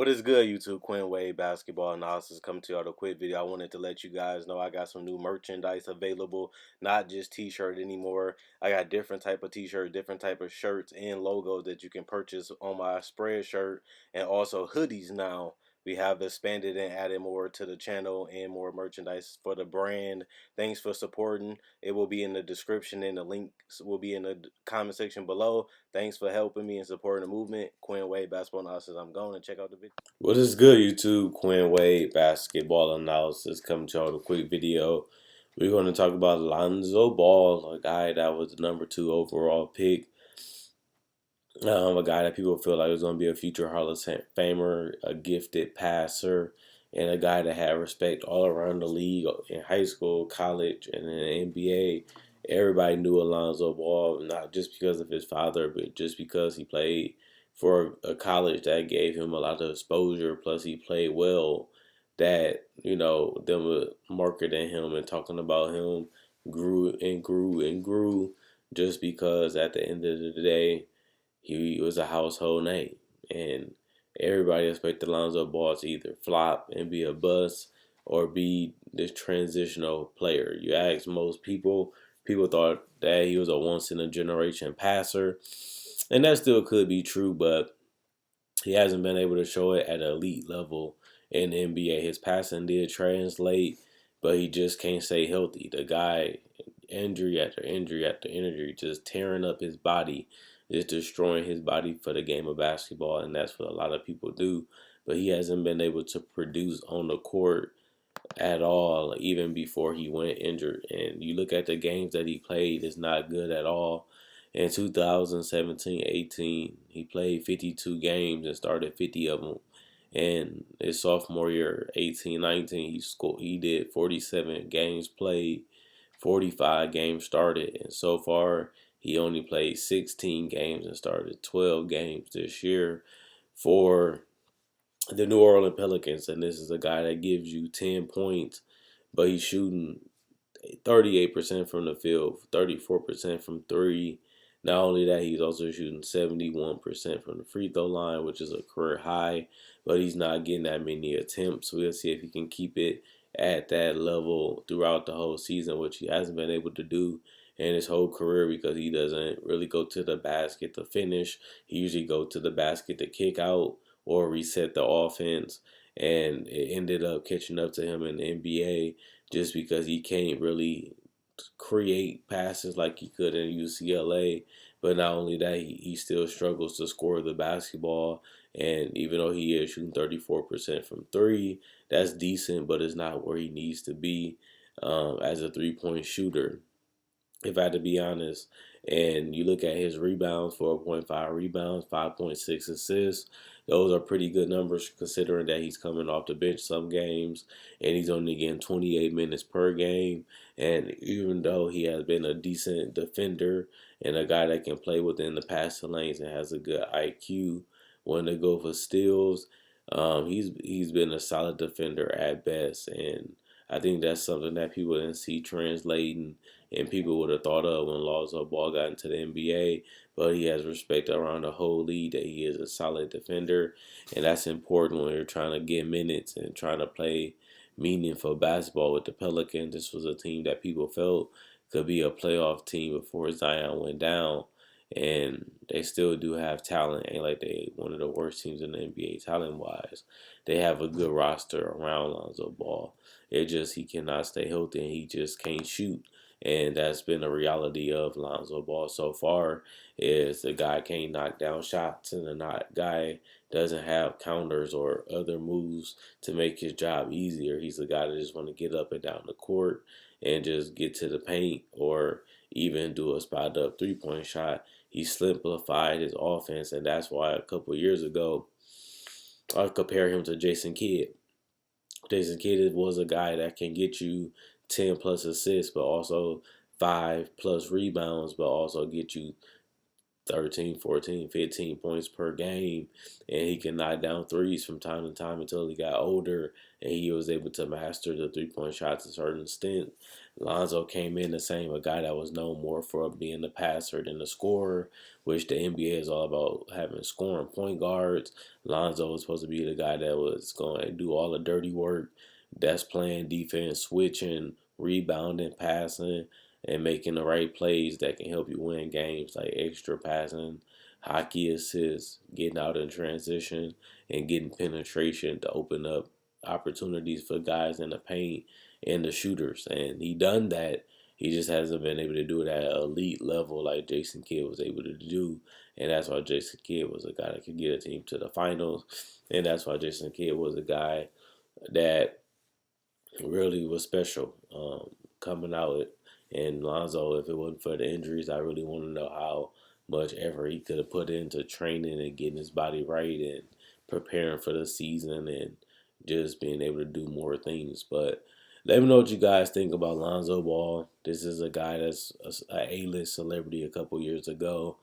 is good, YouTube? Quinn Wade Basketball Analysis coming to you with a quick video. I wanted to let you guys know I got some new merchandise available, not just t-shirt anymore. I got different type of t-shirt, different type of shirts and logos that you can purchase on my spread shirt, and also hoodies now. We have expanded and added more to the channel and more merchandise for the brand. Thanks for supporting. It will be in the description and the links will be in the comment section below. Thanks for helping me and supporting the movement. Quinn Wade Basketball Analysis. I'm going to check out the video. What is good, YouTube? Quinn Wade Basketball Analysis coming to you with a quick video. We're going to talk about Lonzo Ball, a guy that was the #2 overall pick. A guy that people feel like was going to be a future Hall of Famer, a gifted passer, and a guy that had respect all around the league in high school, college, and in the NBA. Everybody knew Lonzo Ball, not just because of his father, but just because he played for a college that gave him a lot of exposure. Plus, he played well. That them marketing him and talking about him grew and grew and grew, just because at the end of the day, he was a household name, and everybody expected Lonzo Ball to either flop and be a bust or be this transitional player. You ask most people, people thought that he was a once-in-a-generation passer, and that still could be true, but he hasn't been able to show it at an elite level in the NBA. His passing did translate, but he just can't stay healthy. The guy, injury after injury after injury, just tearing up his body, just destroying his body for the game of basketball, and that's what a lot of people do. But he hasn't been able to produce on the court at all, even before he went injured. And you look at the games that he played, it's not good at all. In 2017-18, he played 52 games and started 50 of them. And his sophomore year, 18-19, he did 47 games played, 45 games started, and so far he only played 16 games and started 12 games this year for the New Orleans Pelicans. And this is a guy that gives you 10 points, but he's shooting 38% from the field, 34% from three. Not only that, he's also shooting 71% from the free throw line, which is a career high, but he's not getting that many attempts. We'll see if he can keep it at that level throughout the whole season, which he hasn't been able to do in his whole career because he doesn't really go to the basket to finish. He usually go to the basket to kick out or reset the offense, and it ended up catching up to him in the NBA just because he can't really create passes like he could in UCLA. But not only that, he still struggles to score the basketball. And even though he is shooting 34% from three, that's decent, but it's not where he needs to be as a three-point shooter, if I had to be honest. And you look at his rebounds, 4.5 rebounds, 5.6 assists. Those are pretty good numbers considering that he's coming off the bench some games and he's only getting 28 minutes per game. And even though he has been a decent defender and a guy that can play within the passing lanes and has a good IQ when they go for steals, he's been a solid defender at best. And I think that's something that people didn't see translating and people would have thought of when Lonzo Ball got into the NBA. But he has respect around the whole league that he is a solid defender, and that's important when you're trying to get minutes and trying to play meaningful basketball with the Pelicans. This was a team that people felt could be a playoff team before Zion went down, and they still do have talent. Ain't like they one of the worst teams in the NBA talent-wise. They have a good roster around Lonzo Ball. It just he cannot stay healthy and he just can't shoot. And that's been a reality of Lonzo Ball so far, is the guy can't knock down shots and the guy doesn't have counters or other moves to make his job easier. He's the guy that just want to get up and down the court and just get to the paint or even do a spot up three-point shot. He simplified his offense, and that's why a couple of years ago I compare him to Jason Kidd. Jason Kidd was a guy that can get you 10 plus assists, but also 5 plus rebounds, but also get you 13, 14, 15 points per game. And he can knock down threes from time to time until he got older and he was able to master the three-point shot to a certain extent. Lonzo came in the same, a guy that was known more for being the passer than the scorer, which the NBA is all about having scoring point guards. Lonzo was supposed to be the guy that was going to do all the dirty work. That's playing defense, switching, rebounding, passing, and making the right plays that can help you win games, like extra passing, hockey assists, getting out in transition, and getting penetration to open up opportunities for guys in the paint and the shooters. And he done that. He just hasn't been able to do it at an elite level like Jason Kidd was able to do. And that's why Jason Kidd was a guy that could get a team to the finals. And that's why Jason Kidd was a guy that really was special coming out. And Lonzo, if it wasn't for the injuries, I really want to know how much effort he could have put into training and getting his body right and preparing for the season and just being able to do more things. But let me know what you guys think about Lonzo Ball. This is a guy that's a A-list celebrity a couple years ago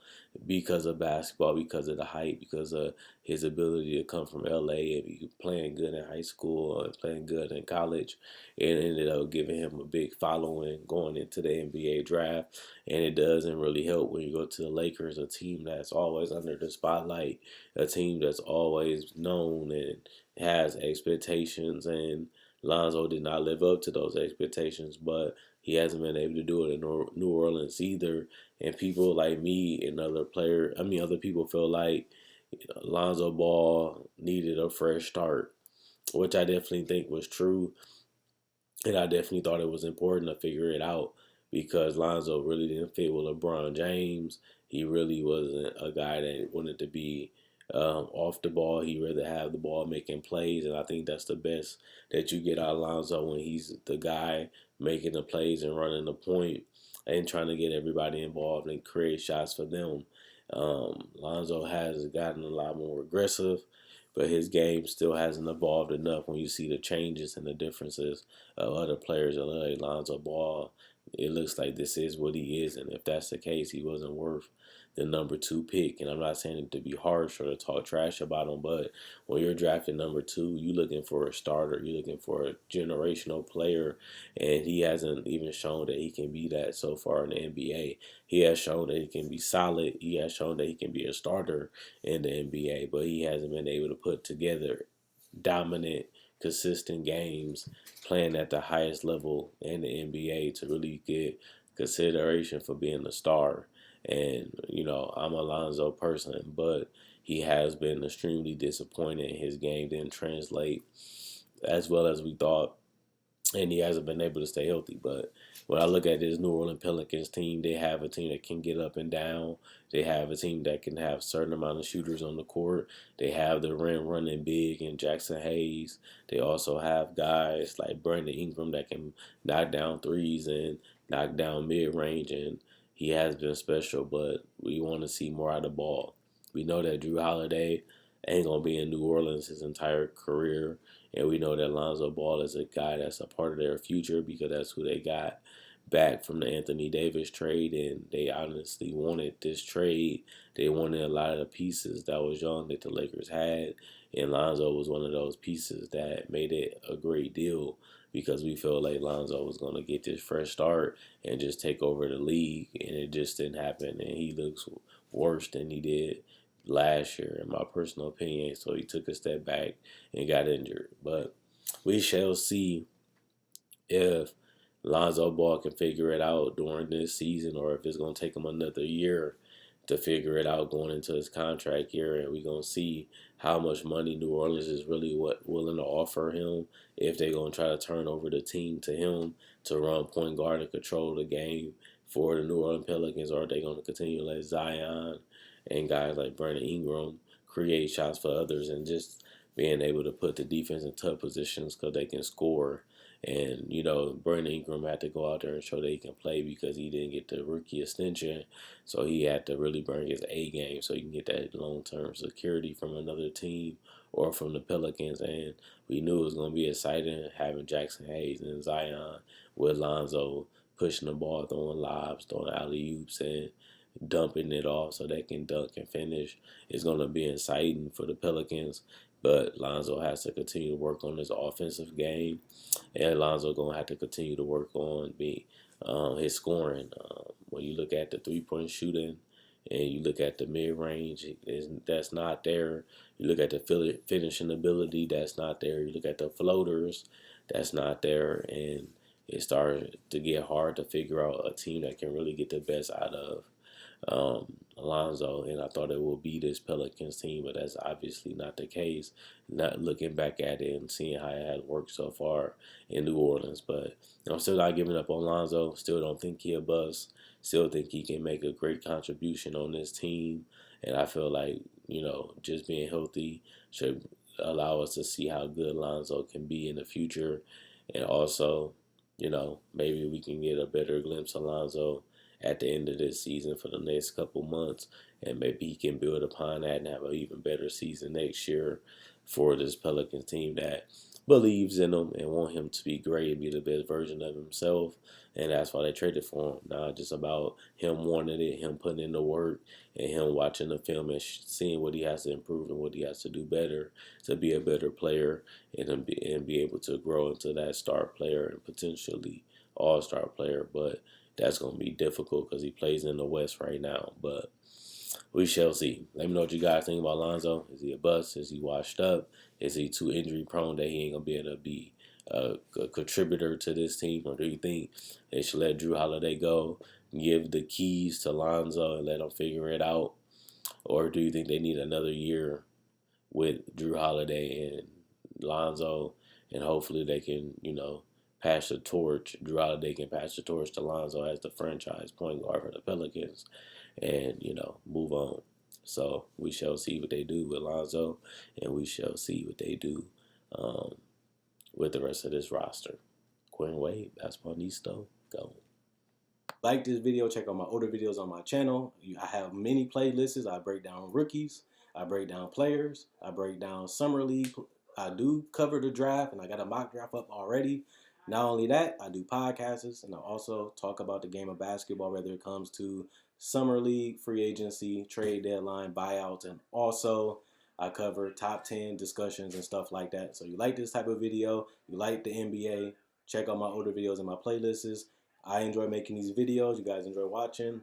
because of basketball, because of the hype, because of his ability to come from LA and be playing good in high school and playing good in college. It ended up giving him a big following going into the NBA draft. And it doesn't really help when you go to the Lakers, a team that's always under the spotlight, a team that's always known and has expectations. And Lonzo did not live up to those expectations, but he hasn't been able to do it in New Orleans either. And people like me and other people feel like Lonzo Ball needed a fresh start, which I definitely think was true. And I definitely thought it was important to figure it out because Lonzo really didn't fit with LeBron James. He really wasn't a guy that wanted to be off the ball. He rather have the ball making plays, and I think that's the best that you get out of Lonzo when he's the guy making the plays and running the point and trying to get everybody involved and create shots for them. Lonzo has gotten a lot more aggressive, but his game still hasn't evolved enough when you see the changes and the differences of other players like Lonzo Ball. It looks like this is what he is, and if that's the case, he wasn't worth the number two pick. And I'm not saying it to be harsh or to talk trash about him, but when you're drafting number two, you're looking for a starter, you're looking for a generational player, and he hasn't even shown that he can be that so far in the NBA. He has shown that he can be solid, he has shown that he can be a starter in the NBA, but he hasn't been able to put together dominant, consistent games playing at the highest level in the NBA to really get consideration for being a star. And, I'm a Lonzo person, but he has been extremely disappointed. His game didn't translate as well as we thought, and he hasn't been able to stay healthy. But when I look at this New Orleans Pelicans team, they have a team that can get up and down. They have a team that can have a certain amount of shooters on the court. They have the rim running big and Jackson Hayes. They also have guys like Brandon Ingram that can knock down threes and knock down mid range, and he has been special. But we want to see more out of the ball. We know that Drew Holiday ain't gonna be in New Orleans his entire career. And we know that Lonzo Ball is a guy that's a part of their future because that's who they got back from the Anthony Davis trade. And they honestly wanted this trade. They wanted a lot of the pieces that was young that the Lakers had. And Lonzo was one of those pieces that made it a great deal because we felt like Lonzo was going to get this fresh start and just take over the league. And it just didn't happen. And he looks worse than he did last year, in my personal opinion. So he took a step back and got injured. But we shall see if Lonzo Ball can figure it out during this season or if it's going to take him another year to figure it out going into his contract year. And we're going to see how much money New Orleans is really willing to offer him if they're going to try to turn over the team to him to run point guard and control the game for the New Orleans Pelicans, or are they going to continue to let Zion and guys like Brandon Ingram create shots for others and just being able to put the defense in tough positions because they can score. And, Brandon Ingram had to go out there and show that he can play because he didn't get the rookie extension. So he had to really bring his A game so he can get that long-term security from another team or from the Pelicans. And we knew it was going to be exciting having Jackson Hayes and Zion with Lonzo pushing the ball, throwing lobs, throwing alley-oops, and dumping it off so they can dunk and finish. It's going to be exciting for the Pelicans. But Lonzo has to continue to work on his offensive game, and Lonzo gonna have to continue to work on his scoring. When you look at the 3-point shooting, and you look at the mid range, that's not there. You look at the finishing ability, that's not there. You look at the floaters, that's not there, and it started to get hard to figure out a team that can really get the best out of Alonzo, and I thought it would be this Pelicans team, but that's obviously not the case. Not looking back at it and seeing how it has worked so far in New Orleans, but I'm still not giving up on Lonzo. Still don't think he a bust. Still think he can make a great contribution on this team, and I feel like just being healthy should allow us to see how good Lonzo can be in the future, and also maybe we can get a better glimpse of Lonzo at the end of this season for the next couple months, and maybe he can build upon that and have an even better season next year for this Pelicans team that believes in him and want him to be great and be the best version of himself. And that's why they traded for him. Now it's just about him wanting it, him putting in the work, and him watching the film and seeing what he has to improve and what he has to do better to be a better player and be able to grow into that star player and potentially all-star player. But that's going to be difficult because he plays in the West right now. But we shall see. Let me know what you guys think about Lonzo. Is he a bust? Is he washed up? Is he too injury prone that he ain't going to be able to be a contributor to this team? Or do you think they should let Drew Holiday go, give the keys to Lonzo and let him figure it out? Or do you think they need another year with Drew Holiday and Lonzo, and hopefully they can, pass the torch. Drew Holiday can pass the torch to Lonzo as the franchise point guard for the Pelicans, and move on. So we shall see what they do with Lonzo, and we shall see what they do um, with the rest of this roster. Quinn Wade, Basketball go. Like this video, check out my older videos on my channel. I have many playlists. I break down rookies, I break down players, I break down summer league. I do cover the draft, and I got a mock draft up already. Not only that, I do podcasts, and I also talk about the game of basketball, whether it comes to summer league, free agency, trade deadline, buyouts, and also I cover top 10 discussions and stuff like that. So you like this type of video, you like the NBA, check out my older videos and my playlists. I enjoy making these videos. You guys enjoy watching.